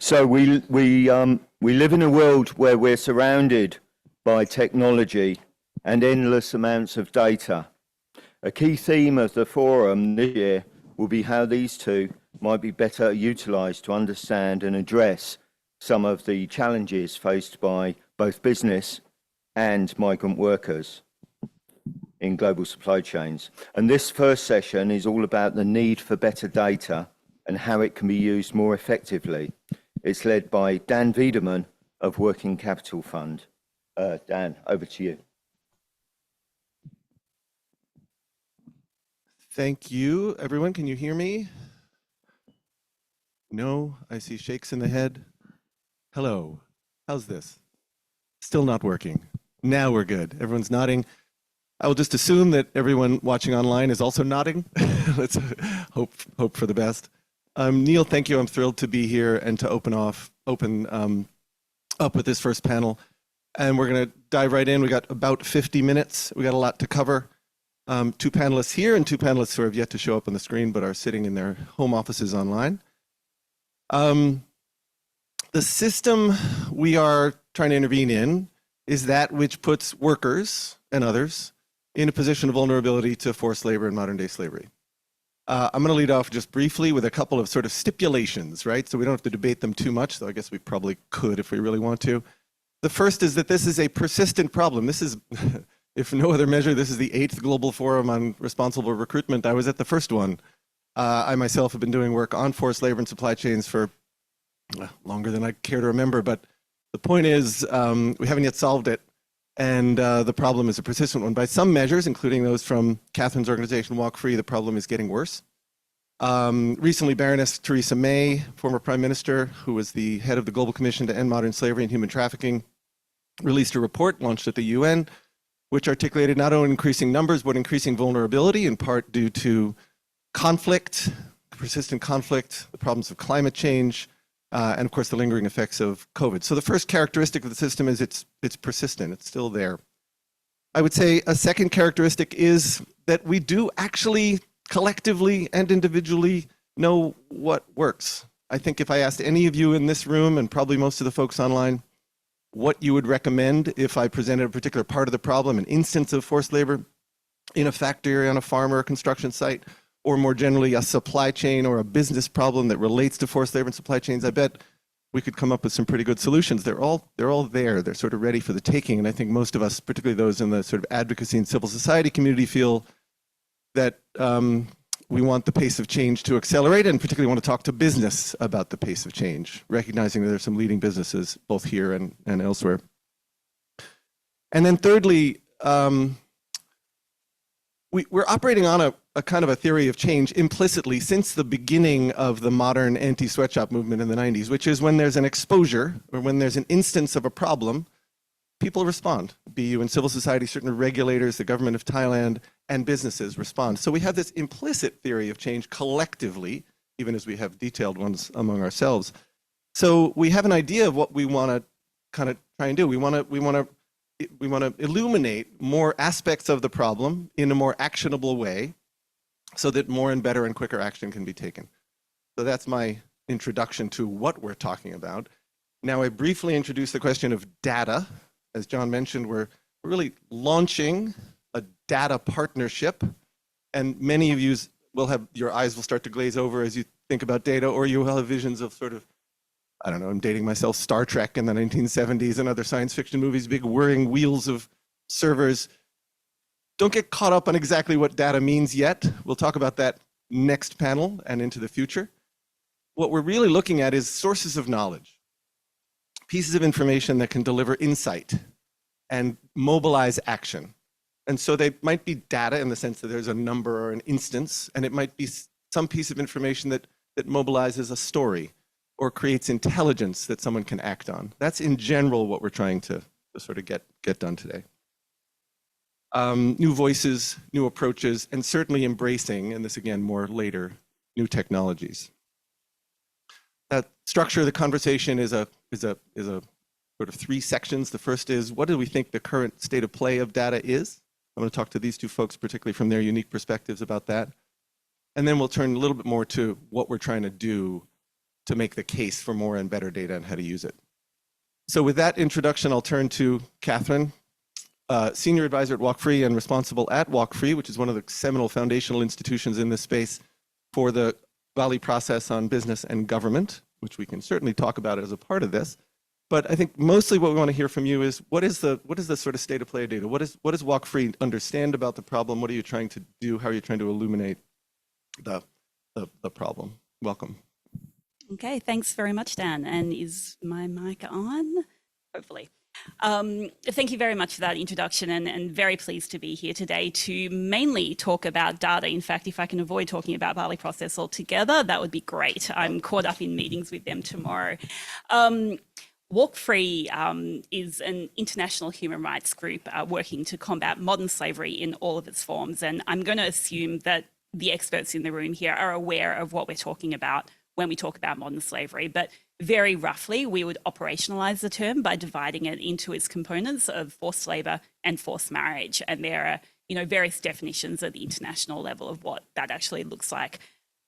So we live in a world where we're surrounded by technology and endless amounts of data. A key theme of the forum this year will be how these two might be better utilised to understand and address some of the challenges faced by both business and migrant workers in global supply chains. And this first session is all about the need for better data and how it can be used more effectively. It's led by Dan Wiedemann of Working Capital Fund. Dan, over to you. Thank you, everyone. Can you hear me? No, I see shakes in the head. Hello, how's this? Still not working. Now we're good. Everyone's nodding. I will just assume that everyone watching online is also nodding. Let's hope for the best. Neil, thank you. I'm thrilled to be here and to open up with this first panel. And we're going to dive right in. We got about 50 minutes. We got a lot to cover. Two panelists here and two panelists who have yet to show up on the screen but are sitting in their home offices online. The system we are trying to intervene in is that which puts workers and others in a position of vulnerability to forced labor and modern day slavery. I'm going to lead off just briefly with a couple of sort of stipulations, right? So we don't have to debate them too much, though I guess we probably could if we really want to. The first is that this is a persistent problem. This is, if no other measure, this is the 8th Global Forum on Responsible Recruitment. I was at the first one. I myself have been doing work on forced labor and supply chains for longer than I care to remember, but the point is we haven't yet solved it. And the problem is a persistent one. By some measures, including those from Catherine's organization, Walk Free, the problem is getting worse. Recently, Baroness Theresa May, former Prime Minister, who was the head of the Global Commission to End Modern Slavery and Human Trafficking, released a report launched at the UN, which articulated not only increasing numbers, but increasing vulnerability, in part due to conflict, persistent conflict, the problems of climate change, and of course the lingering effects of COVID. So the first characteristic of the system is it's persistent, it's still there. I would say a second characteristic is that we do actually collectively and individually know what works. I think if I asked any of you in this room and probably most of the folks online what you would recommend if I presented a particular part of the problem, an instance of forced labor in a factory, on a farm or a construction site, or more generally a supply chain or a business problem that relates to forced labor and supply chains, I bet we could come up with some pretty good solutions. They're all there. They're sort of ready for the taking. And I think most of us, particularly those in the sort of advocacy and civil society community, feel that we want the pace of change to accelerate and particularly want to talk to business about the pace of change, recognizing that there's some leading businesses both here and elsewhere. And then thirdly, we're operating on a kind of a theory of change implicitly since the beginning of the modern anti-sweatshop movement in the 90s, which is when there's an exposure or when there's an instance of a problem, people respond. Be you in civil society, certain regulators, the government of Thailand, and businesses respond. So we have this implicit theory of change collectively, even as we have detailed ones among ourselves. So we have an idea of what we want to kind of try and do. We want to illuminate more aspects of the problem in a more actionable way so that more and better and quicker action can be taken. So that's my introduction to what we're talking about. Now I briefly introduce the question of data. As John mentioned, we're really launching a data partnership, and many of you will have, your eyes will start to glaze over as you think about data, or you will have visions of sort of, I don't know, I'm dating myself, Star Trek in the 1970s and other science fiction movies, big whirring wheels of servers. Don't get caught up on exactly what data means yet. We'll talk about that next panel and into the future. What we're really looking at is sources of knowledge, pieces of information that can deliver insight and mobilize action. And so they might be data in the sense that there's a number or an instance, and it might be some piece of information that mobilizes a story or creates intelligence that someone can act on. That's in general what we're trying to sort of get done today. New voices, new approaches, and certainly embracing, and this again more later, new technologies. That structure of the conversation is a sort of 3 sections. The first is, what do we think the current state of play of data is? I'm going to talk to these two folks, particularly from their unique perspectives about that. And then we'll turn a little bit more to what we're trying to do to make the case for more and better data and how to use it. So with that introduction, I'll turn to Catherine, Senior Advisor at Walk Free and responsible at Walk Free, which is one of the seminal foundational institutions in this space for the Valley process on business and government, which we can certainly talk about as a part of this. But I think mostly what we want to hear from you is what is the sort of state of play of data? What does Walk Free understand about the problem? What are you trying to do? How are you trying to illuminate the problem? Welcome. Okay, thanks very much, Dan. And is my mic on? Hopefully. Thank you very much for that introduction, and very pleased to be here today to mainly talk about data. In fact, if I can avoid talking about Bali process altogether, that would be great. I'm caught up in meetings with them tomorrow. Walk Free is an international human rights group working to combat modern slavery in all of its forms. And I'm going to assume that the experts in the room here are aware of what we're talking about when we talk about modern slavery. But very roughly, we would operationalize the term by dividing it into its components of forced labor and forced marriage. And there are, various definitions at the international level of what that actually looks like.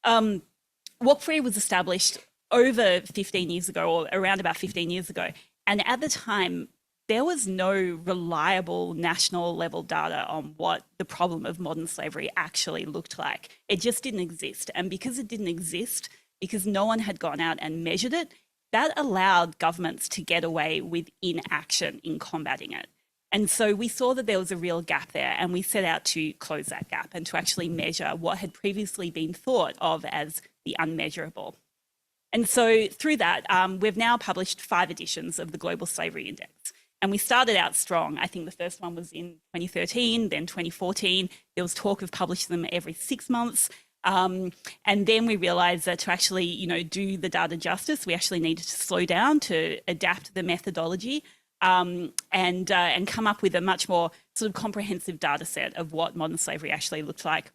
Walk Free was established over 15 years ago, or around about 15 years ago. And at the time, there was no reliable national level data on what the problem of modern slavery actually looked like. It just didn't exist. And because it didn't exist, because no one had gone out and measured it, that allowed governments to get away with inaction in combating it. And so we saw that there was a real gap there, and we set out to close that gap and to actually measure what had previously been thought of as the unmeasurable. And so through that, we've now published 5 editions of the Global Slavery Index. And we started out strong. I think the first one was in 2013, then 2014. There was talk of publishing them every 6 months. And then we realized that to actually, do the data justice, we actually needed to slow down to adapt the methodology and come up with a much more sort of comprehensive data set of what modern slavery actually looked like.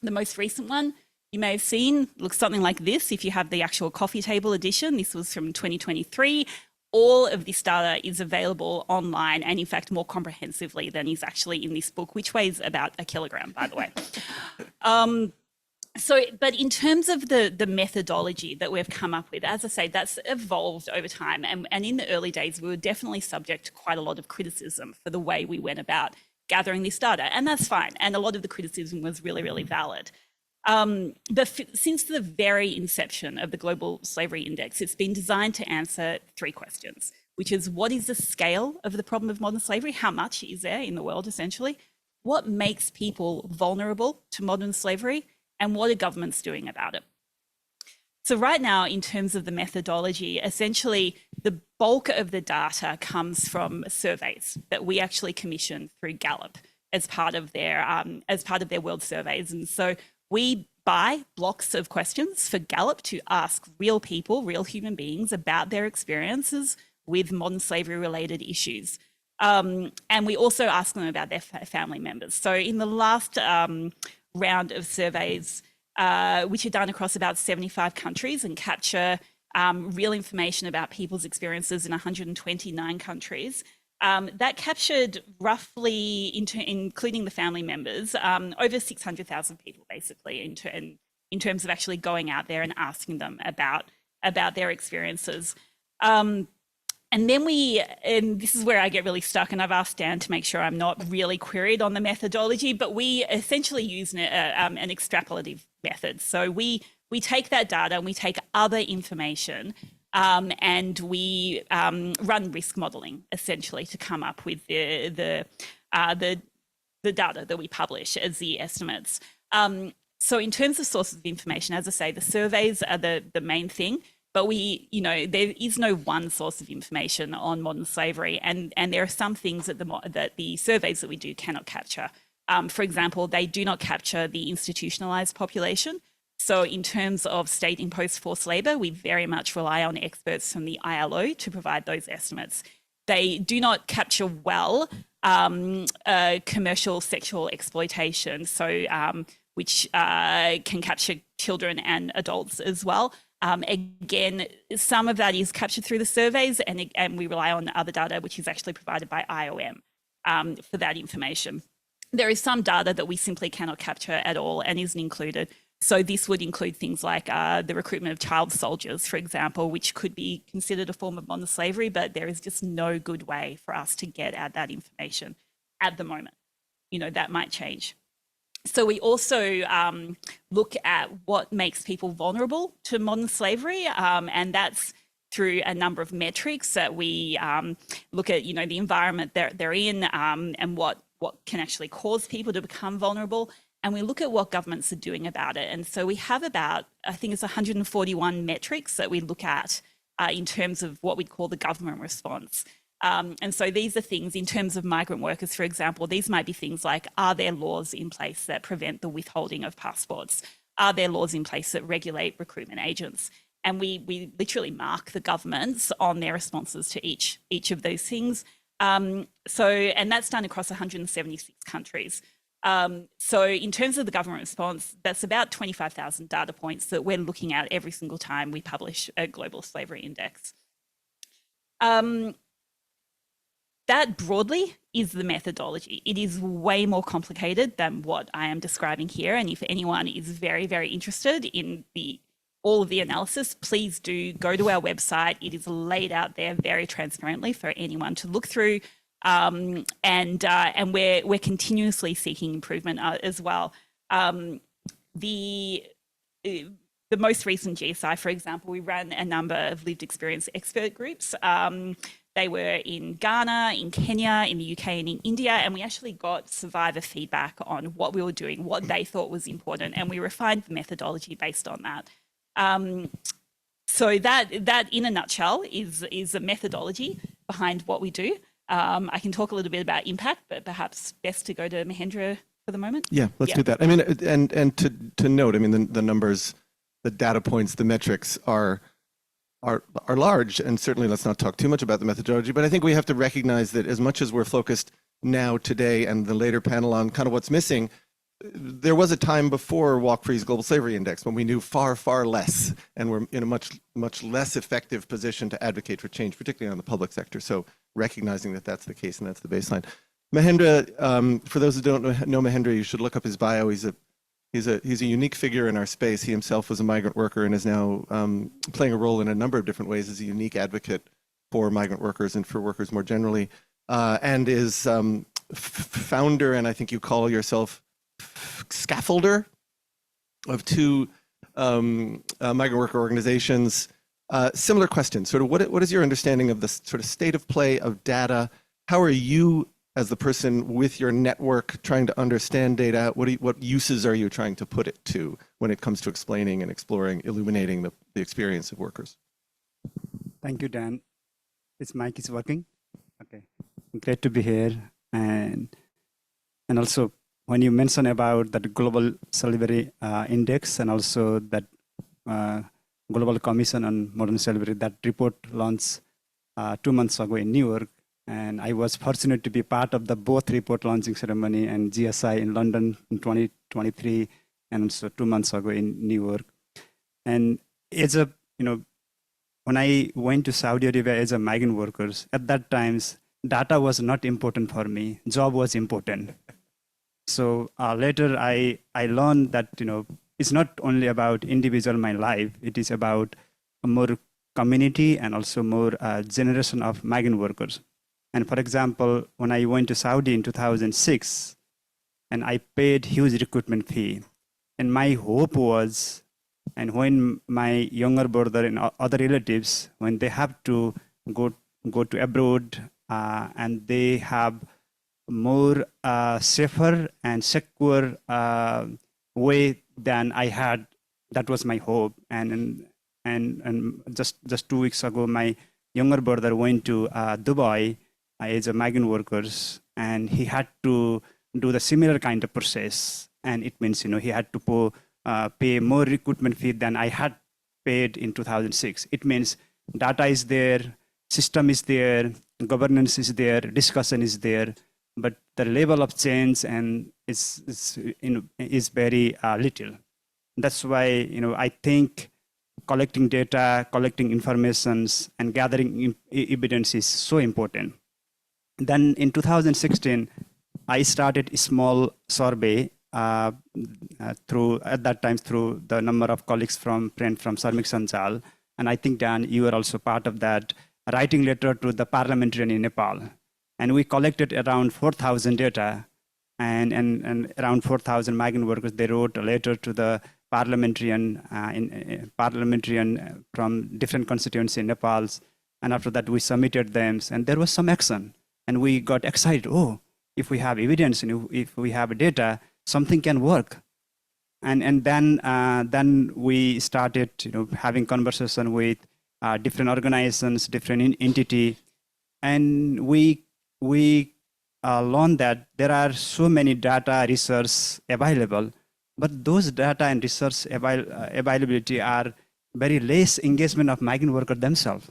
The most recent one you may have seen looks something like this. If you have the actual coffee table edition, this was from 2023. All of this data is available online, and in fact more comprehensively than is actually in this book, which weighs about 1 kilogram, by the way. But in terms of the methodology that we've come up with, as I say, that's evolved over time. And in the early days, we were definitely subject to quite a lot of criticism for the way we went about gathering this data. And that's fine. And a lot of the criticism was really, really valid. But since the very inception of the Global Slavery Index, it's been designed to answer 3 questions, which is what is the scale of the problem of modern slavery? How much is there in the world, essentially? What makes people vulnerable to modern slavery? And what are governments doing about it? So right now, in terms of the methodology, essentially the bulk of the data comes from surveys that we actually commission through Gallup as part of their world surveys. And so we buy blocks of questions for Gallup to ask real people, real human beings about their experiences with modern slavery related issues. And we also ask them about their family members. So in the last round of surveys, which are done across about 75 countries and capture real information about people's experiences in 129 countries, that captured roughly, including the family members, over 600,000 people, basically, in terms of actually going out there and asking them about their experiences. And then and this is where I get really stuck, and I've asked Dan to make sure I'm not really queried on the methodology, but we essentially use an extrapolative method. So we take that data and we take other information and we run risk modeling, essentially, to come up with the data that we publish as the estimates. So in terms of sources of information, as I say, the surveys are the main thing. But there is no one source of information on modern slavery, and there are some things that the surveys that we do cannot capture. For example, they do not capture the institutionalized population. So in terms of state-imposed forced labor, we very much rely on experts from the ILO to provide those estimates. They do not capture well commercial sexual exploitation, which can capture children and adults as well. Again, some of that is captured through the surveys, and we rely on other data, which is actually provided by IOM for that information. There is some data that we simply cannot capture at all and isn't included. So this would include things like the recruitment of child soldiers, for example, which could be considered a form of modern slavery, but there is just no good way for us to get at that information at the moment. That might change. So we also look at what makes people vulnerable to modern slavery, and that's through a number of metrics that we look at, the environment they're in, and what can actually cause people to become vulnerable. And we look at what governments are doing about it. And so we have about, I think it's 141 metrics that we look at in terms of what we'd call the government response. And so these are things in terms of migrant workers, for example, these might be things like, are there laws in place that prevent the withholding of passports? Are there laws in place that regulate recruitment agents? And we literally mark the governments on their responses to each of those things. And that's done across 176 countries. So in terms of the government response, that's about 25,000 data points that we're looking at every single time we publish a global slavery index. That broadly is the methodology. It is way more complicated than what I am describing here. And if anyone is very, very interested in all of the analysis, please do go to our website. It is laid out there very transparently for anyone to look through. And we're continuously seeking improvement as well. The most recent GSI, for example, we ran a number of lived experience expert groups. They were in Ghana, in Kenya, in the UK, and in India, and we actually got survivor feedback on what we were doing, what they thought was important, and we refined the methodology based on that. So that in a nutshell is a methodology behind what we do. I can talk a little bit about impact, but perhaps best to go to Mahendra for the moment. Yeah, let's do that. I mean, and to note, I mean, the numbers, the data points, the metrics are large, and certainly let's not talk too much about the methodology, but I think we have to recognize that as much as we're focused now today and the later panel on kind of what's missing, there was a time before Walk Free's Global Slavery Index when we knew far, far less, and we're in a much less effective position to advocate for change, particularly on the public sector. So recognizing that that's the case and that's the baseline. Mahendra, for those who don't know Mahendra, you should look up his bio. He's a unique figure in our space. He himself was a migrant worker and is now playing a role in a number of different ways as a unique advocate for migrant workers and for workers more generally, and is founder, and I think you call yourself scaffolder of two migrant worker organizations. Similar question, sort of what is your understanding of the sort of state of play of data? How are you, as the person with your network, trying to understand data? What uses are you trying to put it to when it comes to explaining and exploring, illuminating the experience of workers? Thank you, Dan. This mic is working? Okay. Great to be here. And also, when you mention about that global slavery index and also that Global Commission on Modern Slavery, that report launched 2 months ago in New York. And I was fortunate to be part of the both report launching ceremony and GSI in London in 2023, and also 2 months ago in New York. And as a, when I went to Saudi Arabia as a migrant workers, at that times, data was not important for me. Job was important. So later I learned that, it's not only about individual my life, it is about a more community and also more generation of migrant workers. And for example, when I went to Saudi in 2006, and I paid huge recruitment fee, and my hope was, and when my younger brother and other relatives, when they have to go to abroad, and they have more safer and secure way than I had, that was my hope. And just 2 weeks ago, my younger brother went to Dubai as a migrant workers, and he had to do the similar kind of process. And it means, he had to pay more recruitment fee than I had paid in 2006. It means data is there, system is there, governance is there, discussion is there, but the level of change and is very little. That's why, I think collecting data, collecting informations, and gathering evidence is so important. Then in 2016, I started a small survey through at that time through the number of colleagues from Sarmik Sanjal, and I think Dan, you were also part of that, writing letter to the parliamentarian in Nepal, and we collected around 4,000 data, and around 4,000 migrant workers. They wrote a letter to the parliamentarian from different constituencies in Nepal, and after that we submitted them, and there was some action, and we got excited. Oh, if we have evidence and if we have data, something can work. And then we started having conversation with different organizations, different entity, and we learned that there are so many data resources available, but those data and resource availability are very less engagement of migrant workers themselves.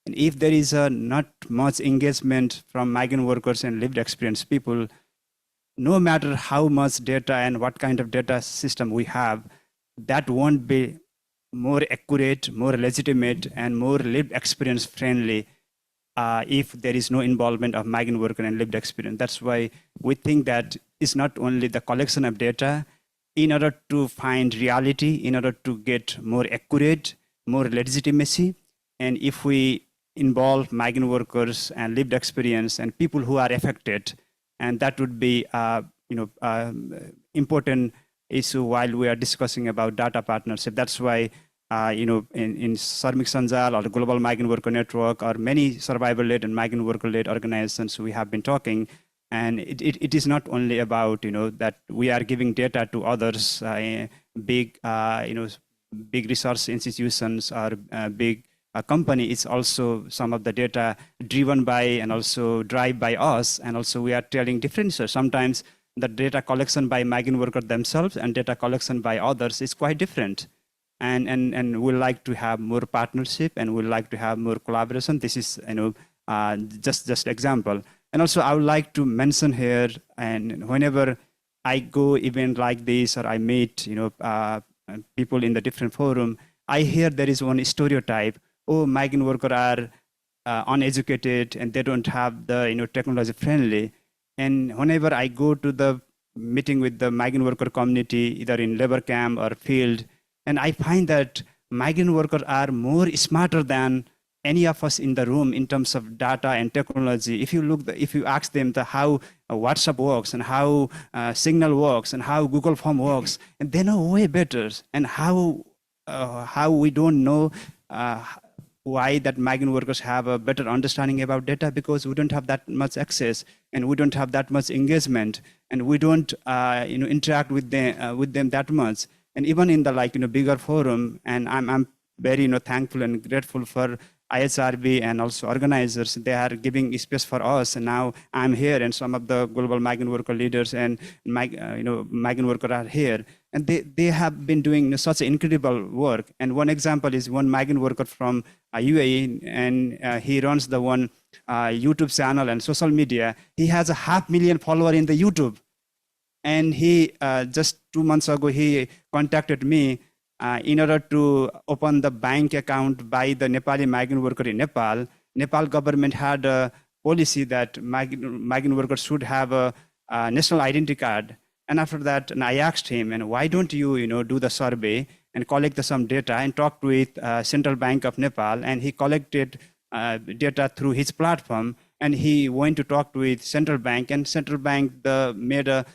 And if there is not much engagement from migrant workers and lived experience people, no matter how much data and what kind of data system we have, that won't be more accurate, more legitimate, and more lived experience friendly if there is no involvement of migrant worker and lived experience. That's why we think that it's not only the collection of data. In order to find reality, in order to get more accurate, more legitimacy, and if we involve migrant workers and lived experience and people who are affected, and that would be important issue while we are discussing about data partnership. That's why in Sarmik Sanjal or the Global Migrant Worker Network or many survival-led and migrant worker-led organizations we have been talking. And it is not only about that we are giving data to others, big resource institutions or big company. It's also some of the data driven by and also driven by us, and also we are telling differences. Sometimes the data collection by migrant workers themselves and data collection by others is quite different. And we like to have more partnership, and we like to have more collaboration. This is just example. And also I would like to mention here, and whenever I go event like this or I meet people in the different forum, I hear there is one stereotype: oh, migrant workers are uneducated and they don't have the technology friendly. And whenever I go to the meeting with the migrant worker community, either in labor camp or field, and I find that migrant workers are more smarter than any of us in the room in terms of data and technology. If you ask them how WhatsApp works and how Signal works and how Google Form works, and they know way better. And how we don't know why that migrant workers have a better understanding about data, because we don't have that much access and we don't have that much engagement and we don't interact with them that much. And even in the bigger forum, and I'm very thankful and grateful for IHRB and also organizers. They are giving space for us, and now I'm here, and some of the global migrant worker leaders and migrant workers are here, and they have been doing such incredible work. And one example is one migrant worker from UAE, and he runs the one YouTube channel and social media. He has 500,000 followers in the YouTube, and he just 2 months ago he contacted me. In order to open the bank account by the Nepali migrant worker in Nepal, Nepal government had a policy that migrant workers should have a national identity card. And after that, and I asked him, and why don't you, do the survey and collect some data and talk with Central Bank of Nepal? And he collected data through his platform, and he went to talk with Central Bank, and Central Bank made a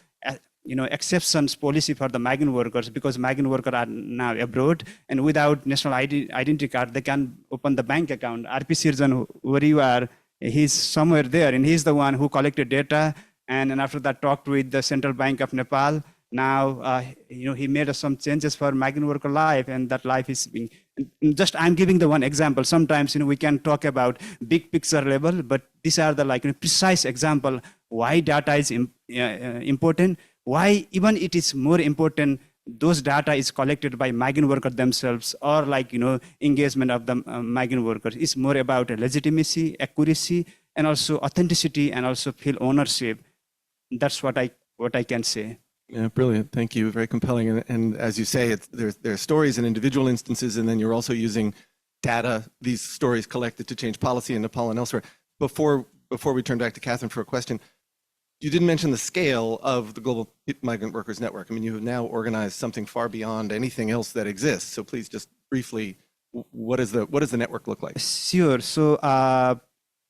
exceptions policy for the migrant workers, because migrant workers are now abroad and without national identity card, they can open the bank account. RP Sirjan, where you are, he's somewhere there, and he's the one who collected data. And after that, talked with the Central Bank of Nepal. Now, he made some changes for migrant worker life, and that life is being, just I'm giving the one example. Sometimes, we can talk about big picture level, but these are the precise example why data is important. Why even it is more important, those data is collected by migrant workers themselves, or engagement of the migrant workers. It's more about legitimacy, accuracy, and also authenticity, and also feel ownership. That's what I can say. Yeah, brilliant. Thank you. Very compelling. And as you say, there are stories and individual instances, and then you're also using data, these stories collected to change policy in Nepal and elsewhere. Before we turn back to Catherine for a question, You didn't mention the scale of the Global Migrant Workers Network. I mean, you have now organized something far beyond anything else that exists. So please just briefly, what does the network look like? Sure. So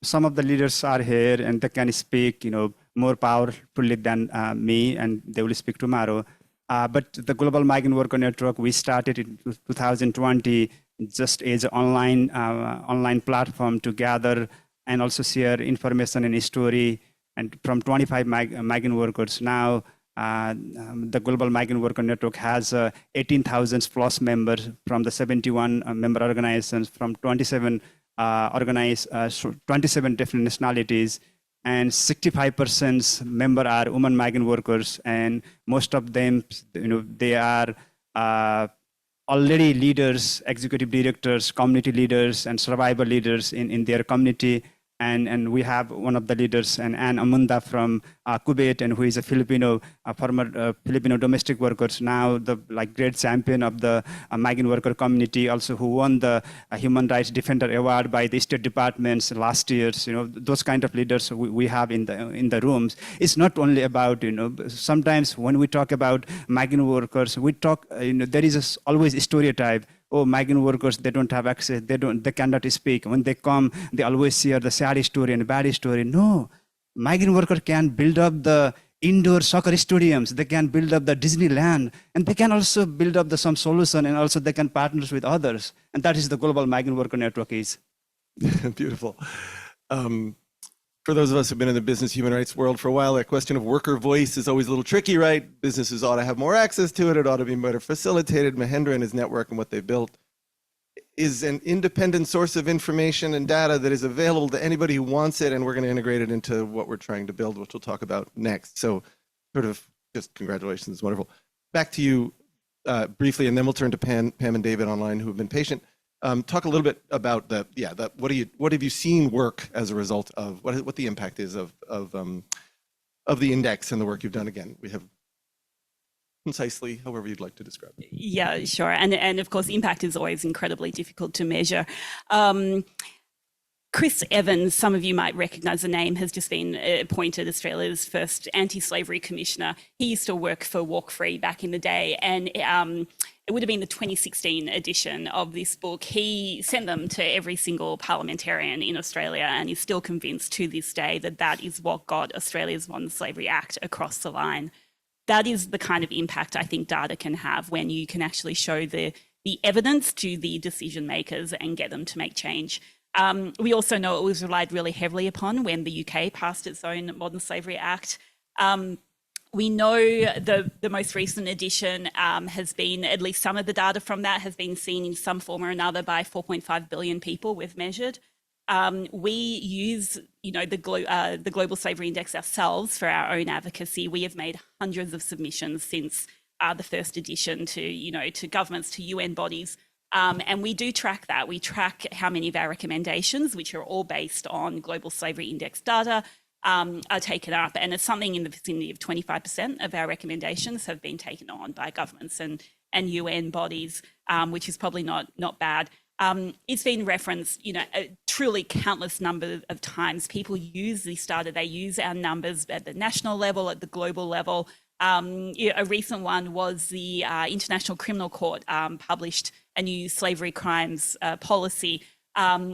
some of the leaders are here and they can speak, more powerfully than me, and they will speak tomorrow. But the Global Migrant Worker Network, we started in 2020 just as an online platform to gather and also share information and story. And from 25 migrant workers now, the Global Migrant Worker Network has 18,000 plus members from the 71 member organizations from 27 27 different nationalities, and 65% member are women migrant workers, and most of them, they are already leaders, executive directors, community leaders, and survivor leaders in their community. And we have one of the leaders, Anne Amunda from Kuwait, and who is a Filipino, former Filipino domestic workers, now the great champion of the migrant worker community, also who won the Human Rights Defender Award by the state departments last year. Those kind of leaders we have in the rooms. It's not only about, sometimes when we talk about migrant workers, we talk, there is always a stereotype. Oh, migrant workers, they don't have access, they cannot speak. When they come, they always share the sad story and bad story. No, migrant workers can build up the indoor soccer stadiums, they can build up the Disneyland, and they can also build up some solution, and also they can partner with others. And that is the Global Migrant Worker Network is. Beautiful. For those of us who've been in the business human rights world for a while, that question of worker voice is always a little tricky, right? Businesses ought to have more access to it. It ought to be better facilitated. Mahendra and his network and what they built is an independent source of information and data that is available to anybody who wants it, and we're going to integrate it into what we're trying to build, which we'll talk about next. So sort of just congratulations, it's wonderful. Back to you briefly, and then we'll turn to Pam and David online who have been patient. Talk a little bit about what have you seen work as a result of what the impact is of the index and the work you've done. Again, we have concisely, however you'd like to describe it. Yeah, sure. And of course, impact is always incredibly difficult to measure. Chris Evans, some of you might recognise the name, has just been appointed Australia's first anti-slavery commissioner. He used to work for Walk Free back in the day, and it would have been the 2016 edition of this book. He sent them to every single parliamentarian in Australia, and is still convinced to this day that that is what got Australia's Modern Slavery Act across the line. That is the kind of impact I think data can have when you can actually show the evidence to the decision makers and get them to make change. We also know it was relied really heavily upon when the UK passed its own Modern Slavery Act. We know the most recent edition has been, at least some of the data from that has been seen in some form or another by 4.5 billion people we've measured. We use, the Global Slavery Index ourselves for our own advocacy. We have made hundreds of submissions since the first edition to governments, to UN bodies. And we do track that. We track how many of our recommendations, which are all based on Global Slavery Index data, are taken up. And it's something in the vicinity of 25% of our recommendations have been taken on by governments and UN bodies, which is probably not bad. It's been referenced, truly countless number of times. People use this data. They use our numbers at the national level, at the global level. A recent one was the International Criminal Court published a new slavery crimes policy,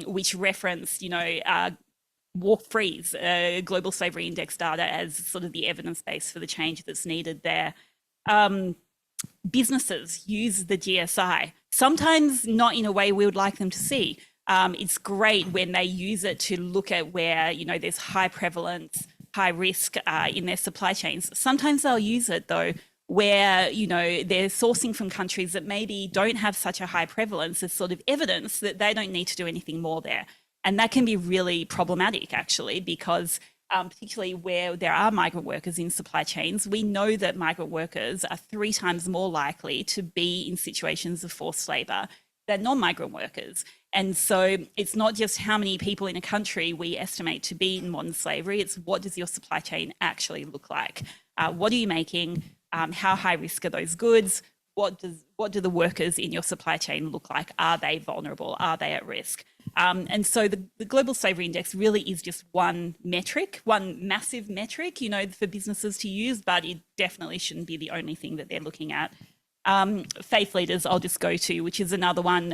which referenced, Walk Free's Global Slavery Index data as sort of the evidence base for the change that's needed there. Businesses use the GSI, sometimes not in a way we would like them to see. It's great when they use it to look at where, there's high prevalence, high risk in their supply chains. Sometimes they'll use it though, where, they're sourcing from countries that maybe don't have such a high prevalence as sort of evidence that they don't need to do anything more there. And that can be really problematic actually, because particularly where there are migrant workers in supply chains, we know that migrant workers are 3 times more likely to be in situations of forced labour than non-migrant workers. And so it's not just how many people in a country we estimate to be in modern slavery, it's what does your supply chain actually look like? What are you making? How high risk are those goods? what do the workers in your supply chain look like? Are they vulnerable? Are they at risk? And so the Global Slavery Index really is just one metric, one massive metric, you know, for businesses to use, but it definitely shouldn't be the only thing that they're looking at. Faith leaders, I'll just go to, which is another one,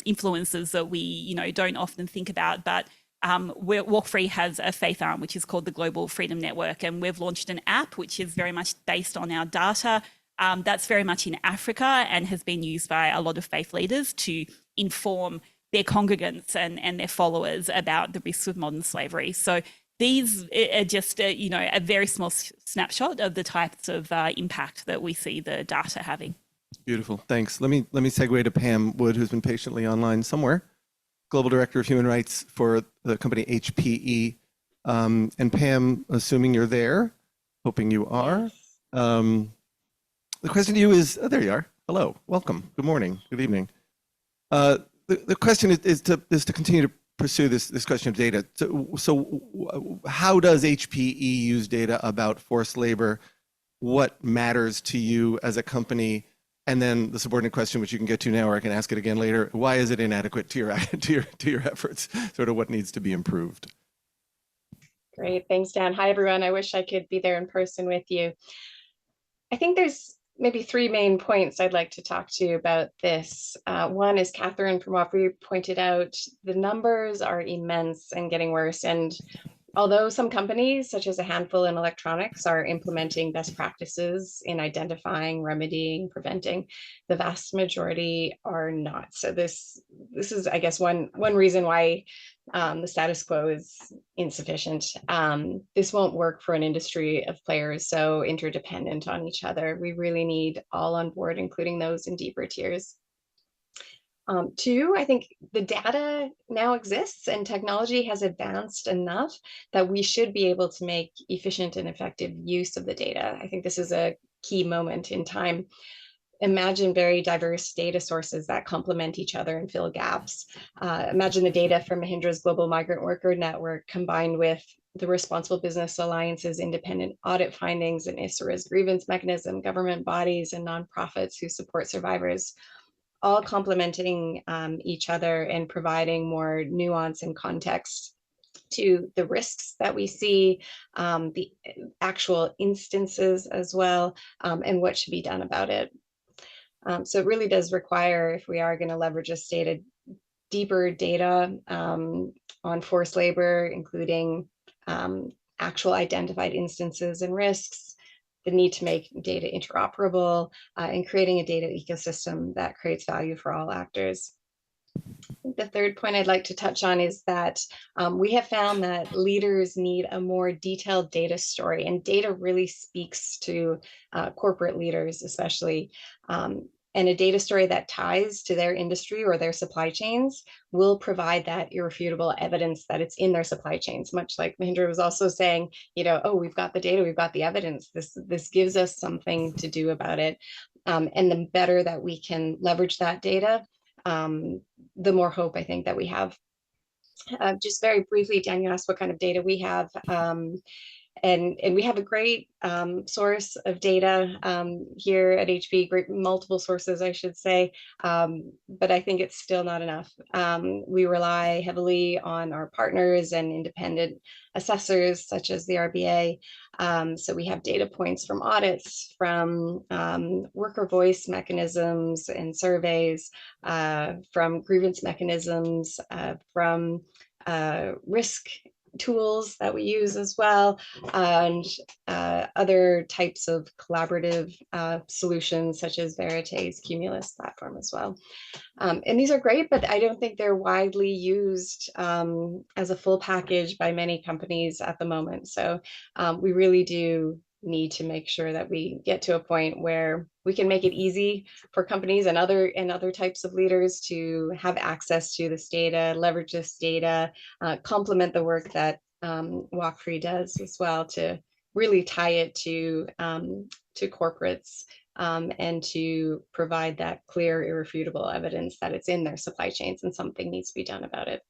influencers that we, you know, don't often think about, but Walk Free has a faith arm, which is called the Global Freedom Network, and we've launched an app which is very much based on our data. That's very much in Africa and has been used by a lot of faith leaders to inform their congregants and their followers about the risks of modern slavery. So these are just, you know, a very small snapshot of the types of impact that we see the data having. Beautiful, thanks. Let me segue to Pam Wood, who's been patiently online somewhere, Global Director of Human Rights for the company HPE. And Pam, assuming you're there, hoping you are, the question to you is, oh, there you are. Hello, welcome, good morning, good evening. The question is to continue to pursue this question of data. So how does HPE use data about forced labor? What matters to you as a company? And then the subordinate question, which you can get to now, or I can ask it again later, why is it inadequate to your efforts? Sort of what needs to be improved. Great, thanks, Dan. Hi, everyone. I wish I could be there in person with you. I think there's maybe three main points I'd like to talk to you about this. One is Catherine from Woffrey pointed out, the numbers are immense and getting worse. And although some companies, such as a handful in electronics, are implementing best practices in identifying, remedying, preventing, the vast majority are not. So this is, I guess, one reason why the status quo is insufficient. This won't work for an industry of players so interdependent on each other. We really need all on board, including those in deeper tiers. Two, I think the data now exists and technology has advanced enough that we should be able to make efficient and effective use of the data. I think this is a key moment in time. Imagine very diverse data sources that complement each other and fill gaps. Imagine the data from Mahindra's Global Migrant Worker Network combined with the Responsible Business Alliance's independent audit findings and ISRA's grievance mechanism, government bodies and nonprofits who support survivors, all complementing each other and providing more nuance and context to the risks that we see, the actual instances as well, and what should be done about it. So it really does require, if we are going to leverage this data, deeper data on forced labor, including actual identified instances and risks, the need to make data interoperable, and creating a data ecosystem that creates value for all actors. The third point I'd like to touch on is that we have found that leaders need a more detailed data story, and data really speaks to corporate leaders especially. And a data story that ties to their industry or their supply chains will provide that irrefutable evidence that it's in their supply chains, much like Mahindra was also saying, you know, oh, we've got the data, we've got the evidence. This gives us something to do about it. And the better that we can leverage that data, the more hope I think that we have. Just very briefly, Dan, you asked what kind of data we have. And we have a great source of data here at HP, great multiple sources, I should say, but I think it's still not enough. We rely heavily on our partners and independent assessors, such as the RBA. So we have data points from audits, from worker voice mechanisms and surveys, from grievance mechanisms, from risk tools that we use as well, and other types of collaborative solutions such as Verity's Cumulus platform as well. And these are great, but I don't think they're widely used as a full package by many companies at the moment. So we really do need to make sure that we get to a point where we can make it easy for companies and other types of leaders to have access to this data, leverage this data, complement the work that Walk Free does as well to really tie it to corporates and to provide that clear, irrefutable evidence that it's in their supply chains and something needs to be done about it.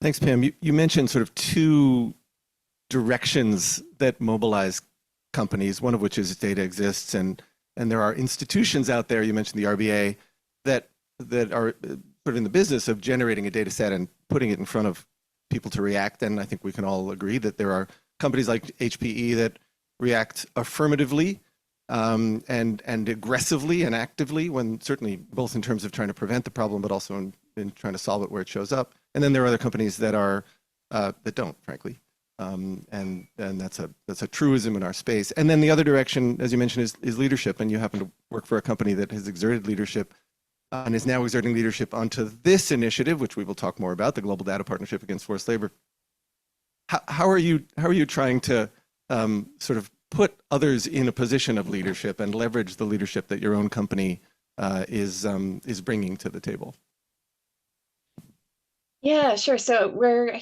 Thanks, Pam. You mentioned sort of two directions that mobilize companies, one of which is data exists, and And there are institutions out there, you mentioned the RBA, that are sort of in the business of generating a data set and putting it in front of people to react. And I think we can all agree that there are companies like HPE that react affirmatively and aggressively and actively, when certainly both in terms of trying to prevent the problem, but also in trying to solve it where it shows up. And then there are other companies that are that don't, frankly. And that's a truism in our space. And then the other direction, as you mentioned, is leadership. And you happen to work for a company that has exerted leadership and is now exerting leadership onto this initiative, which we will talk more about, the Global Data Partnership Against Forced Labor. How are you trying to sort of put others in a position of leadership and leverage the leadership that your own company is bringing to the table? Yeah, sure. So we're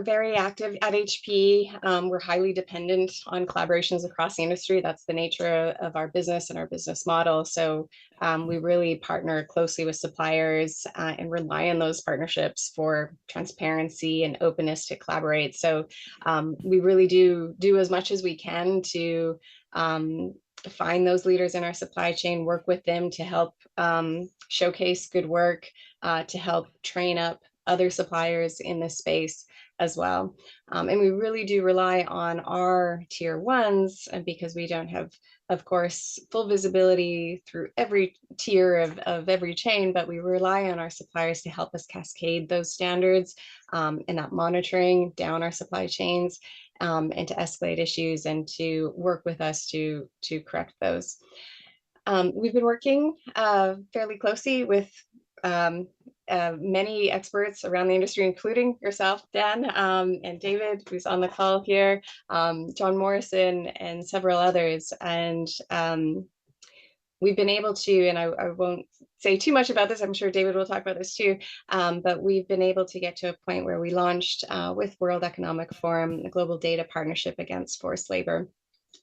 very active at HP. We're highly dependent on collaborations across the industry. That's the nature of our business and our business model. So we really partner closely with suppliers and rely on those partnerships for transparency and openness to collaborate. So we really do as much as we can to find those leaders in our supply chain, work with them to help showcase good work, to help train up other suppliers in this space as well. And we really do rely on our tier ones, because we don't have, of course, full visibility through every tier of every chain, but we rely on our suppliers to help us cascade those standards and that monitoring down our supply chains, and to escalate issues and to work with us to correct those. We've been working fairly closely with many experts around the industry, including yourself, Dan, and David, who's on the call here, John Morrison, and several others. And we've been able to, and I won't say too much about this, I'm sure David will talk about this too, but we've been able to get to a point where we launched with World Economic Forum, the Global Data Partnership Against Forced Labor,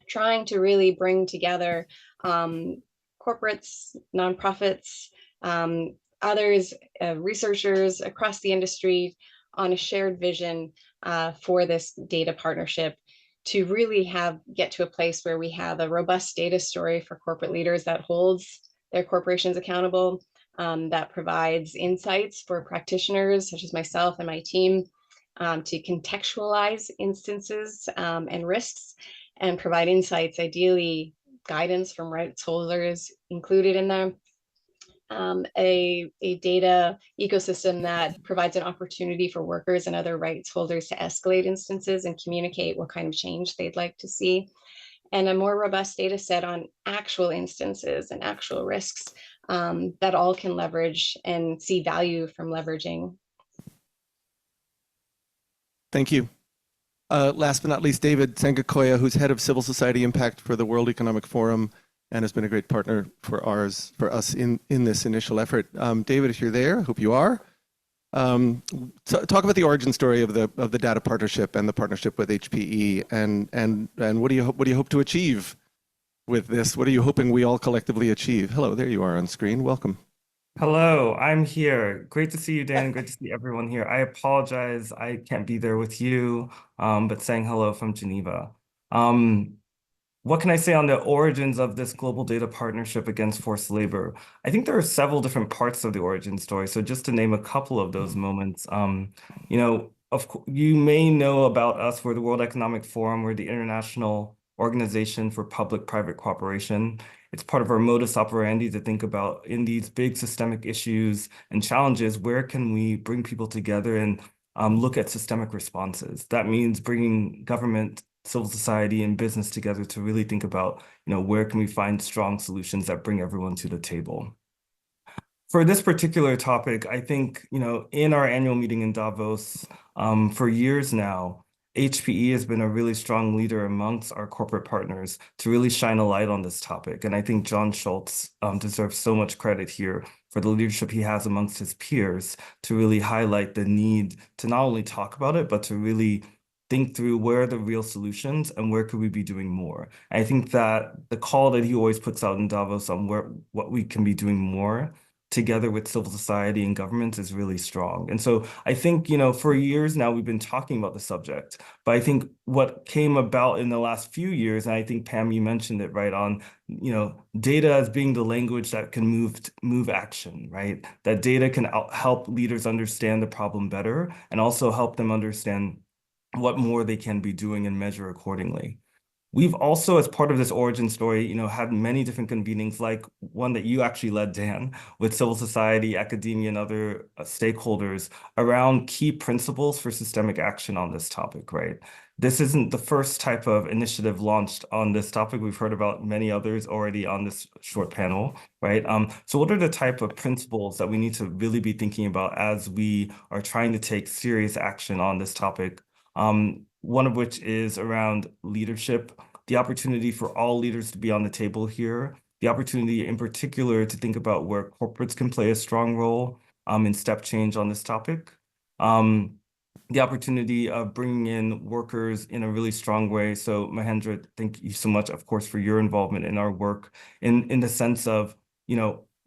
trying to really bring together corporates, nonprofits, others, researchers across the industry on a shared vision for this data partnership, to really get to a place where we have a robust data story for corporate leaders that holds their corporations accountable, that provides insights for practitioners such as myself and my team to contextualize instances and risks, and provide insights, ideally guidance from rights holders included in them. A data ecosystem that provides an opportunity for workers and other rights holders to escalate instances and communicate what kind of change they'd like to see, and a more robust data set on actual instances and actual risks that all can leverage and see value from leveraging. Thank you. Last but not least, David Sengakoya, who's head of civil society impact for the World Economic Forum and has been a great partner for us in this initial effort. David, if you're there, I hope you are. Talk about the origin story of the data partnership and the partnership with HPE, and what do you hope to achieve with this? What are you hoping we all collectively achieve? Hello, there you are on screen. Welcome. Hello, I'm here. Great to see you, Dan. Great to see everyone here. I apologize I can't be there with you, but saying hello from Geneva. What can I say on the origins of this global data partnership against forced labor? I think there are several different parts of the origin story. So just to name a couple of those moments, you may know about us. We're the World Economic Forum. We're the International Organization for Public-Private Cooperation. It's part of our modus operandi to think about, in these big systemic issues and challenges, where can we bring people together and look at systemic responses? That means bringing government, civil society, and business together to really think about, where can we find strong solutions that bring everyone to the table. For this particular topic, I think, in our annual meeting in Davos, for years now, HPE has been a really strong leader amongst our corporate partners to really shine a light on this topic. And I think John Schultz deserves so much credit here for the leadership he has amongst his peers to really highlight the need to not only talk about it, but to really think through where are the real solutions and where could we be doing more. I think that the call that he always puts out in Davos on what we can be doing more together with civil society and governments is really strong. And so I think, for years now, we've been talking about the subject, but I think what came about in the last few years, and I think Pam, you mentioned it right on, data as being the language that can move action, right? That data can help leaders understand the problem better and also help them understand what more they can be doing and measure accordingly. We've also, as part of this origin story, had many different convenings, like one that you actually led, Dan, with civil society, academia, and other stakeholders around key principles for systemic action on this topic, right? This isn't the first type of initiative launched on this topic. We've heard about many others already on this short panel, right? So what are the type of principles that we need to really be thinking about as we are trying to take serious action on this topic? One of which is around leadership, the opportunity for all leaders to be on the table here, the opportunity in particular to think about where corporates can play a strong role in step change on this topic, the opportunity of bringing in workers in a really strong way. So Mahendra, thank you so much, of course, for your involvement in our work in the sense of,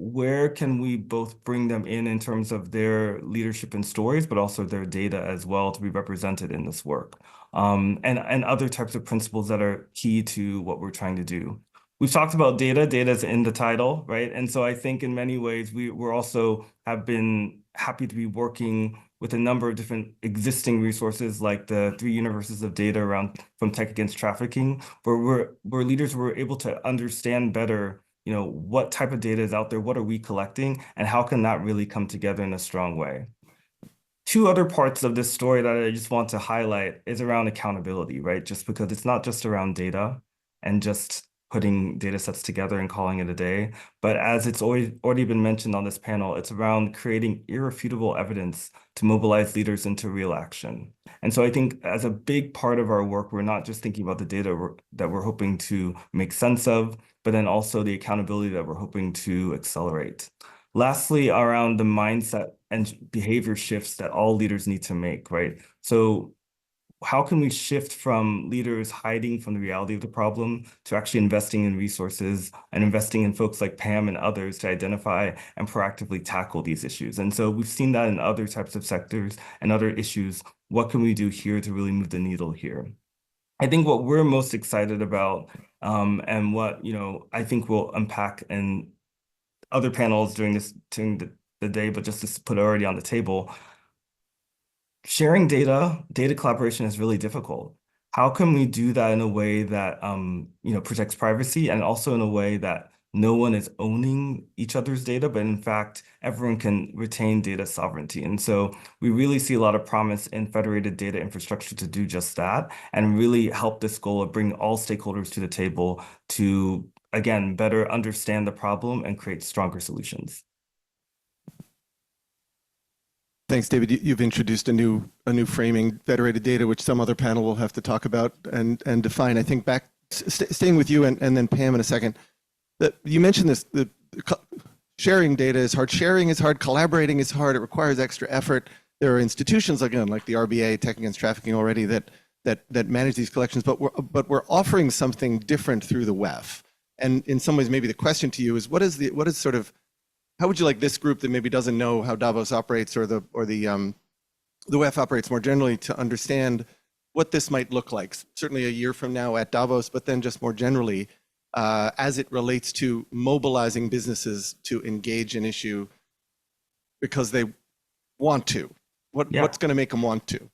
where can we both bring them in terms of their leadership and stories, but also their data as well to be represented in this work, and other types of principles that are key to what we're trying to do. We've talked about data. Data is in the title, right? And so I think in many ways, we're also have been happy to be working with a number of different existing resources like the 3 universes of data around from tech against trafficking, where leaders were able to understand better what type of data is out there, what are we collecting, and how can that really come together in a strong way. 2 other parts of this story that I just want to highlight is around accountability, right? Just because it's not just around data and just putting data sets together and calling it a day, but as it's already been mentioned on this panel, it's around creating irrefutable evidence to mobilize leaders into real action. And so I think as a big part of our work, we're not just thinking about the data that we're hoping to make sense of, but then also the accountability that we're hoping to accelerate. Lastly, around the mindset and behavior shifts that all leaders need to make, right? So how can we shift from leaders hiding from the reality of the problem to actually investing in resources and investing in folks like Pam and others to identify and proactively tackle these issues? And so we've seen that in other types of sectors and other issues. What can we do here to really move the needle here? I think what we're most excited about, and what I think we'll unpack in other panels during the day, but just to put it already on the table, sharing data collaboration is really difficult. How can we do that in a way that protects privacy and also in a way that no one is owning each other's data, but in fact, everyone can retain data sovereignty. And so we really see a lot of promise in federated data infrastructure to do just that and really help this goal of bringing all stakeholders to the table to, again, better understand the problem and create stronger solutions. Thanks, David. You've introduced a new framing, federated data, which some other panel will have to talk about and define. I think staying with you and then Pam in a second, that you mentioned this, sharing data is hard. Sharing is hard. Collaborating is hard. It requires extra effort. There are institutions, again, like the RBA, Tech Against Trafficking already, that manage these collections, but we're offering something different through the WEF. And in some ways, maybe the question to you is, how would you like this group that maybe doesn't know how Davos operates or the WEF operates more generally to understand what this might look like, certainly a year from now at Davos, but then just more generally as it relates to mobilizing businesses to engage an issue because they want to? What's going to make them want to?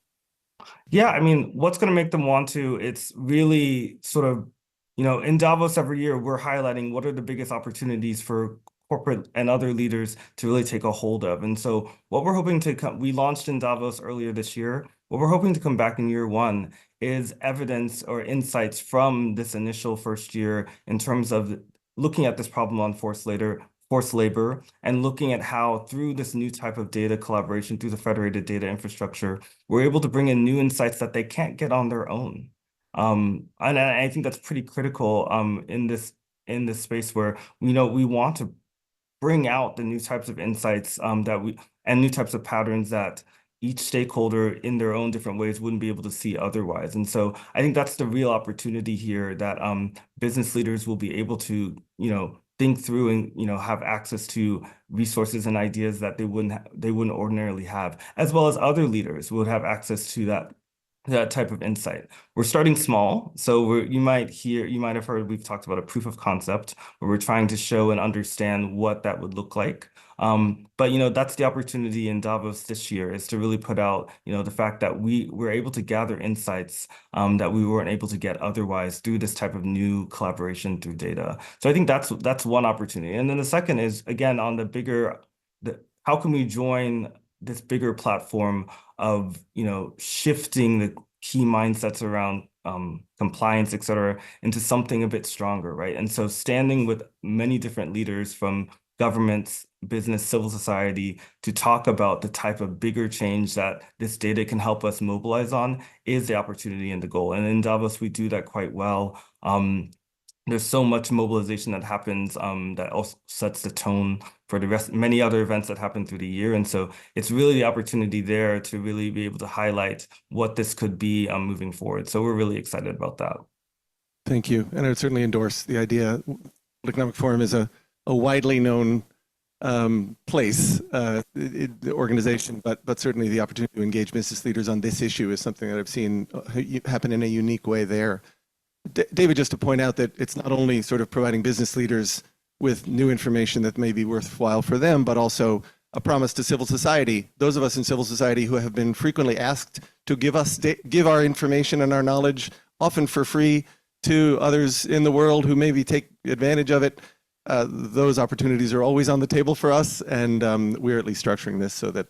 Yeah, I mean, what's going to make them want to? It's really sort of, in Davos every year, we're highlighting what are the biggest opportunities for corporate and other leaders to really take a hold of. And so what we're hoping to we launched in Davos earlier this year. What we're hoping to come back in year 1 is evidence or insights from this initial first year in terms of looking at this problem on forced labor and looking at how through this new type of data collaboration through the federated data infrastructure, we're able to bring in new insights that they can't get on their own. And I think that's pretty critical in this space where we want to bring out the new types of insights and new types of patterns that each stakeholder in their own different ways wouldn't be able to see otherwise. And so I think that's the real opportunity here that business leaders will be able to, think through and, you know, have access to resources and ideas that they wouldn't ordinarily have, as well as other leaders would have access to that type of insight. We're starting small, so you might have heard we've talked about a proof of concept where we're trying to show and understand what that would look like. But you know, that's the opportunity in Davos this year, is to really put out, you know, the fact that we're able to gather insights that we weren't able to get otherwise through this type of new collaboration through data. So I think that's one opportunity. And then the second is, again, on how can we join this bigger platform of, you know, shifting the key mindsets around compliance, et cetera, into something a bit stronger, right? And so standing with many different leaders from governments, business, civil society to talk about the type of bigger change that this data can help us mobilize on is the opportunity and the goal. And in Davos, we do that quite well. There's so much mobilization that happens that also sets the tone for many other events that happen through the year. And so it's really the opportunity there to really be able to highlight what this could be moving forward. So we're really excited about that. Thank you. And I would certainly endorse the idea. World Economic Forum is a widely known place, the organization, but certainly the opportunity to engage business leaders on this issue is something that I've seen happen in a unique way there. David, just to point out that it's not only sort of providing business leaders with new information that may be worthwhile for them, but also a promise to civil society. Those of us in civil society who have been frequently asked to give our information and our knowledge, often for free, to others in the world who maybe take advantage of it. Those opportunities are always on the table for us, and we're at least structuring this so that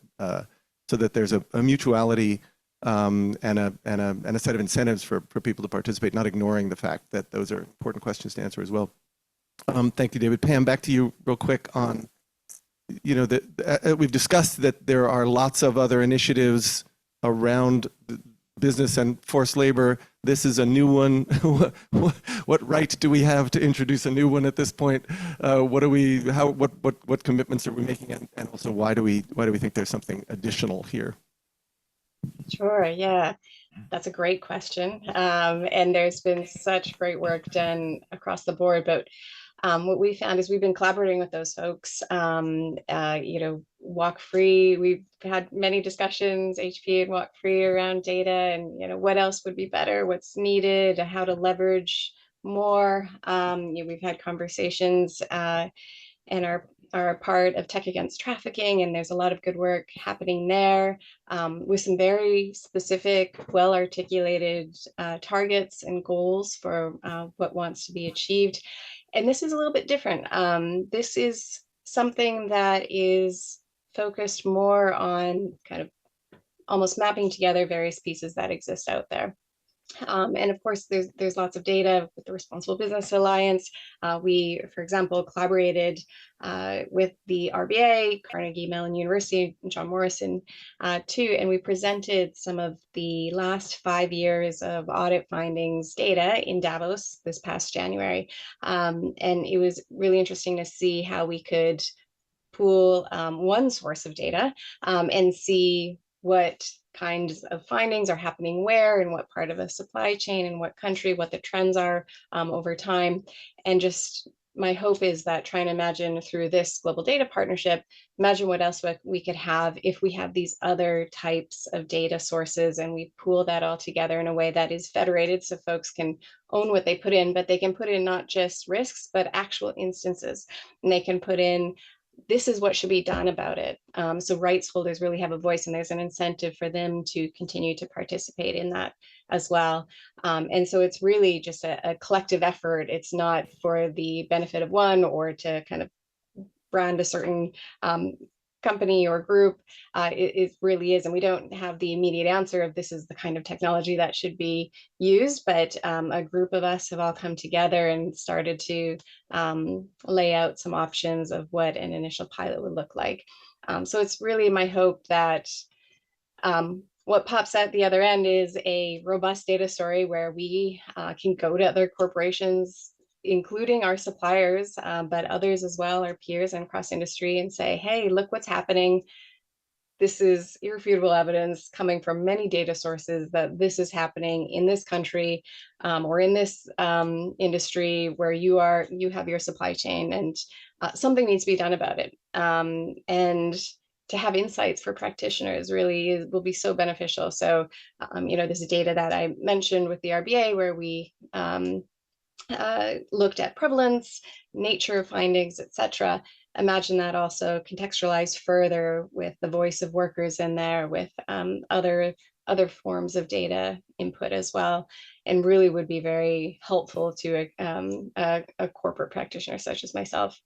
there's a mutuality and a set of incentives for people to participate, not ignoring the fact that those are important questions to answer as well. Thank you, David. Pam, back to you real quick on, you know, we've discussed that there are lots of other initiatives around business and forced labor. This is a new one. What right do we have to introduce a new one at this point? What commitments are we making, and also why do we think there's something additional here? Sure, yeah, that's a great question. And there's been such great work done across the board, but what we found is we've been collaborating with those folks, you know, Walk Free. We've had many discussions, HPA and Walk Free, around data and, you know, what else would be better, what's needed, how to leverage more. You know, we've had conversations and are a part of Tech Against Trafficking, and there's a lot of good work happening there with some very specific, well-articulated targets and goals for what wants to be achieved. And this is a little bit different. This is something that is focused more on kind of almost mapping together various pieces that exist out there. And of course, there's lots of data with the Responsible Business Alliance. We, for example, collaborated with the RBA, Carnegie Mellon University, and John Morrison too, and we presented some of the last 5 years of audit findings data in Davos this past January. And it was really interesting to see how we could pool one source of data and see what kinds of findings are happening where, in what part of a supply chain, in what country, what the trends are over time. And just my hope is that trying to imagine through this global data partnership, imagine what else we could have if we have these other types of data sources and we pool that all together in a way that is federated so folks can own what they put in, but they can put in not just risks, but actual instances. And they can put in, this is what should be done about it. So rights holders really have a voice, and there's an incentive for them to continue to participate in that as well. And so it's really just a collective effort. It's not for the benefit of one or to kind of brand a certain company or group. It really is, and we don't have the immediate answer of this is the kind of technology that should be used, but a group of us have all come together and started to lay out some options of what an initial pilot would look like. So it's really my hope that what pops out the other end is a robust data story where we can go to other corporations, including our suppliers, but others as well, our peers and cross industry, and say, hey, look what's happening. this is irrefutable evidence coming from many data sources that this is happening in this country or in this industry where you have your supply chain, and something needs to be done about it. And to have insights for practitioners really will be so beneficial. So, this is data that I mentioned with the RBA, where we looked at prevalence, nature of findings, etc. Imagine that also contextualized further with the voice of workers in there, with other forms of data input as well, and really would be very helpful to a corporate practitioner such as myself.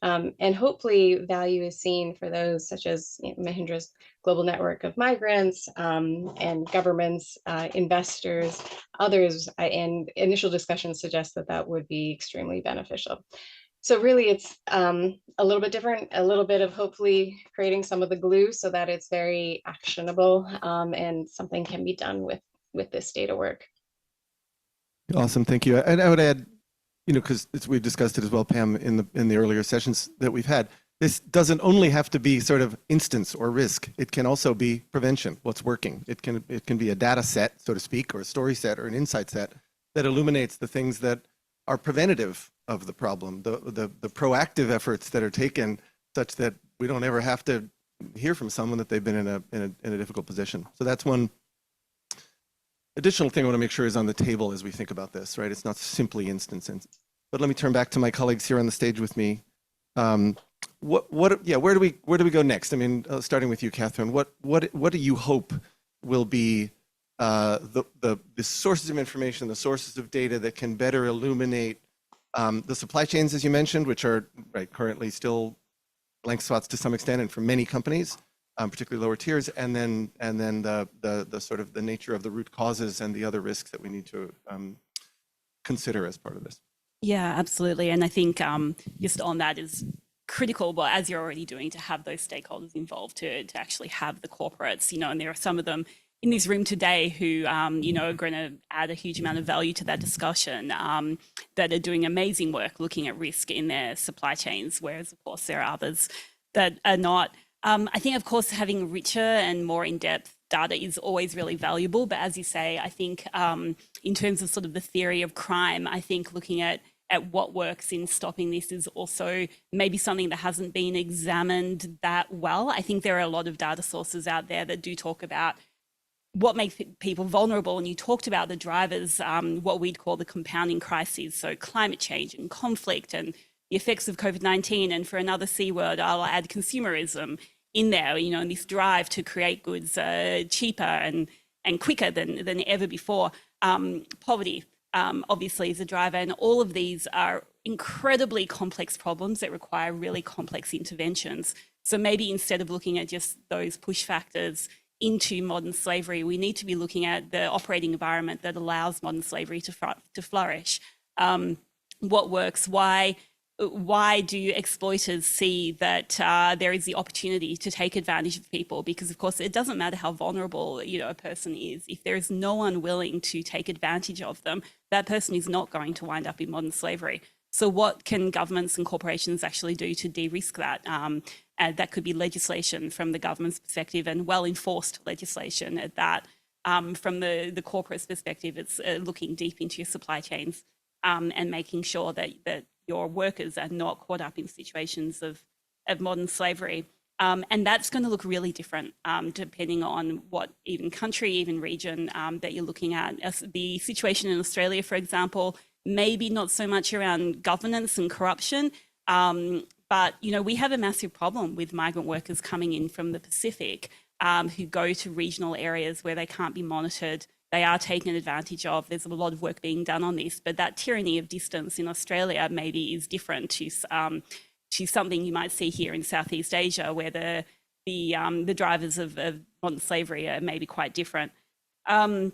And hopefully value is seen for those such as Mahindra's global network of migrants and governments, investors, others, and initial discussions suggest that that would be extremely beneficial. So really it's a little bit different, a little bit of hopefully creating some of the glue so that it's very actionable and something can be done with this data work. Awesome, thank you. And I would add, because we've discussed it as well, Pam, in the earlier sessions that we've had, this doesn't only have to be sort of instance or risk. It can also be prevention, what's working. It can be a data set, so to speak, or a story set or an insight set that illuminates the things that are preventative of the problem, the proactive efforts that are taken such that we don't ever have to hear from someone that they've been in a difficult position. So that's one additional thing I want to make sure is on the table as we think about this, right? It's not simply instances. But let me turn back to my colleagues here on the stage with me. Where do we go next? I mean, starting with you, Catherine. What do you hope will be the sources of information, the sources of data that can better illuminate the supply chains, as you mentioned, which are currently still blank spots to some extent, and for many companies, particularly lower tiers, and then the sort of the nature of the root causes and the other risks that we need to consider as part of this. Yeah, absolutely. And I think just on that is critical, but as you're already doing, to have those stakeholders involved, to actually have the corporates, and there are some of them in this room today who, are going to add a huge amount of value to that discussion, that are doing amazing work looking at risk in their supply chains, whereas of course there are others that are not. I think, of course, having richer and more in-depth data is always really valuable. But as you say, I think in terms of sort of the theory of crime, I think looking at what works in stopping this is also maybe something that hasn't been examined that well. I think there are a lot of data sources out there that do talk about what makes people vulnerable. And you talked about the drivers, what we'd call the compounding crises. So climate change and conflict and the effects of COVID-19, and for another C word, I'll add consumerism in there, and this drive to create goods cheaper and quicker than ever before. Poverty, obviously, is a driver, and all of these are incredibly complex problems that require really complex interventions. So maybe instead of looking at just those push factors into modern slavery, we need to be looking at the operating environment that allows modern slavery to flourish. What works? Why do exploiters see that there is the opportunity to take advantage of people? Because of course, it doesn't matter how vulnerable a person is. If there is no one willing to take advantage of them, that person is not going to wind up in modern slavery. So what can governments and corporations actually do to de-risk that? And that could be legislation from the government's perspective, and well-enforced legislation at that. From the corporate's perspective, it's looking deep into your supply chains and making sure that your workers are not caught up in situations of modern slavery. And that's going to look really different depending on what even country, even region that you're looking at. The situation in Australia, for example, maybe not so much around governance and corruption, but we have a massive problem with migrant workers coming in from the Pacific who go to regional areas where they can't be monitored. They are taken advantage of. There's a lot of work being done on this, but that tyranny of distance in Australia maybe is different to something you might see here in Southeast Asia, where the drivers of modern slavery are maybe quite different. Again,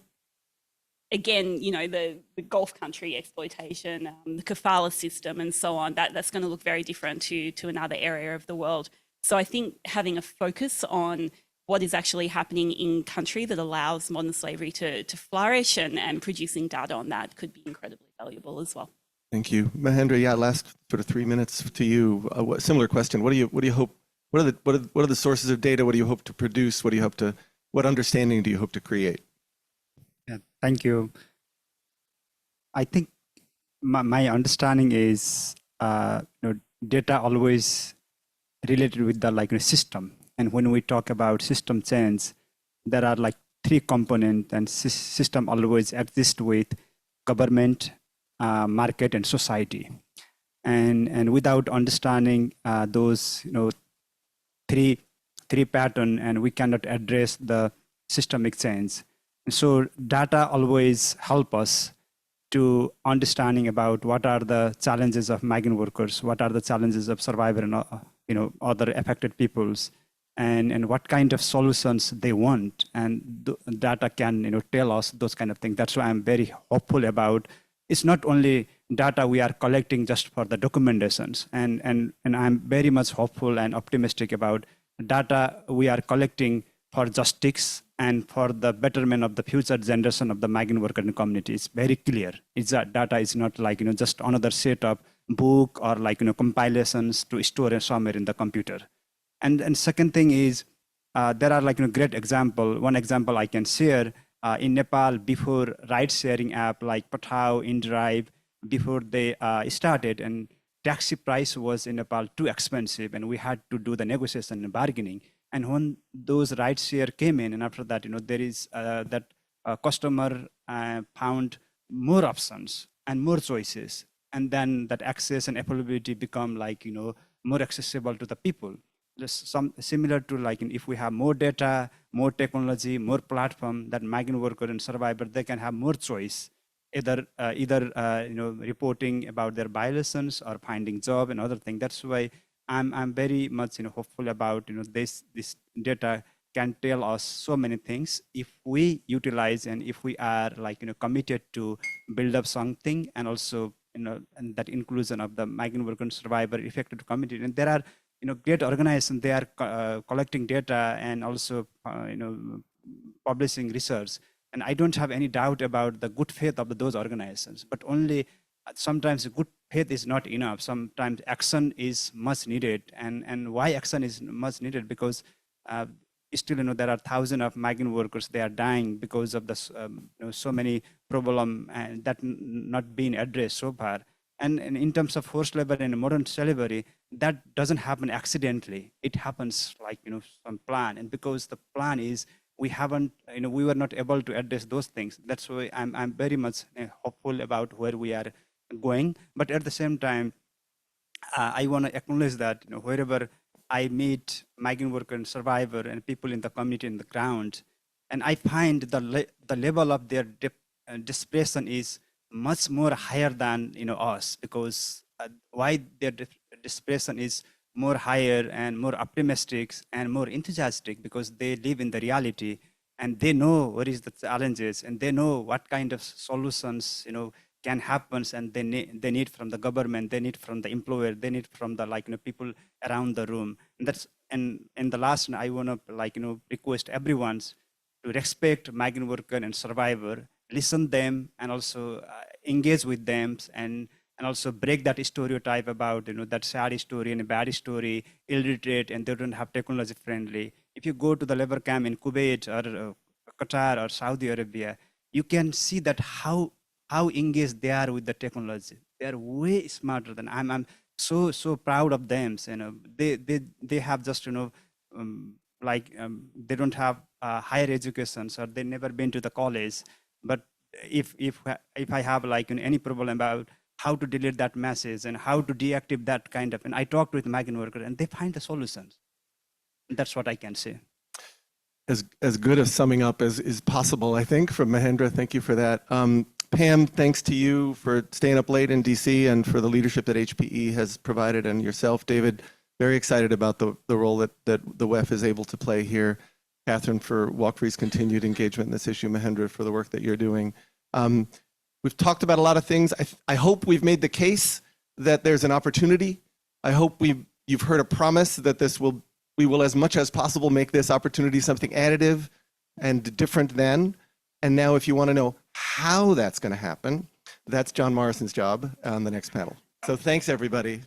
the Gulf country exploitation, the kafala system, and so on. That's going to look very different to another area of the world. So I think having a focus on what is actually happening in country that allows modern slavery to flourish and producing data on that could be incredibly valuable as well. Thank you. Mahendra, last sort of 3 minutes to you. Similar question. What do you hope what are the sources of data? What do you hope to produce? What understanding do you hope to create? Yeah, thank you. I think my understanding is data always related with the system. And when we talk about system change, there are like three components, and system always exists with government, market, and society. And without understanding those three pattern, and we cannot address the systemic change. So data always help us to understanding about what are the challenges of migrant workers, what are the challenges of survivor and other affected peoples, and what kind of solutions they want, and data can tell us those kind of things. That's why I'm very hopeful about. It's not only data we are collecting just for the documentations, and I'm very much hopeful and optimistic about data we are collecting for justice and for the betterment of the future generation of the migrant worker and community. It's very clear. It's that data is not like just another set of book or compilations to store somewhere in the computer. And second thing is there are great example. One example I can share in Nepal, before ride sharing app like Pathao, InDrive, before they started, and taxi price was in Nepal too expensive, and we had to do the negotiation and bargaining. And when those ride share came in, and after that, there is that customer found more options and more choices, and then that access and availability become more accessible to the people. Just some similar to if we have more data, more technology, more platform, that migrant worker and survivor, they can have more choice, either reporting about their violations or finding job and other thing. That's why I'm very much hopeful about this data can tell us so many things if we utilize, and if we are committed to build up something, and also and that inclusion of the migrant worker and survivor affected community. And there are great organizations, they are collecting data and also publishing research. And I don't have any doubt about the good faith of those organizations, but only sometimes good faith is not enough. Sometimes action is much needed. And why action is much needed? Because still, there are thousands of migrant workers, they are dying because of the so many problems that not being addressed so far. And in terms of forced labor and modern slavery, that doesn't happen accidentally. It happens some plan. And because the plan is, we haven't, we were not able to address those things. That's why I'm very much hopeful about where we are going. But at the same time, I want to acknowledge that wherever I meet migrant worker and survivor and people in the community in the ground, and I find the level of their desperation is much more higher than us, because why their desperation is more higher and more optimistic and more enthusiastic, because they live in the reality and they know what is the challenges, and they know what kind of solutions can happen, and they need from the government, they need from the employer, they need from the people around the room. And that's, and the last, I want to request everyone to respect migrant worker and survivor, listen them, and also engage with them, and also break that stereotype about that sad story and a bad story, illiterate, and they don't have technology friendly. If you go to the labor camp in Kuwait or Qatar or Saudi Arabia, you can see that how engaged they are with the technology. They are way smarter than I'm so proud of them. They have just they don't have higher education, or they never been to the college. But if I have any problem about how to delete that message and how to deactivate that kind of, and I talked with migrant worker and they find the solutions. That's what I can say. As good a summing up as is possible, I think, from Mahendra. Thank you for that. Pam, thanks to you for staying up late in DC and for the leadership that HPE has provided, and yourself, David, very excited about the role that the WEF is able to play here. Catherine, for Walk Free's continued engagement in this issue. Mahendra, for the work that you're doing. We've talked about a lot of things. I hope we've made the case that there's an opportunity. I hope you've heard a promise that we will as much as possible make this opportunity something additive and different than. And now if you want to know how that's going to happen, that's John Morrison's job on the next panel. So thanks, everybody.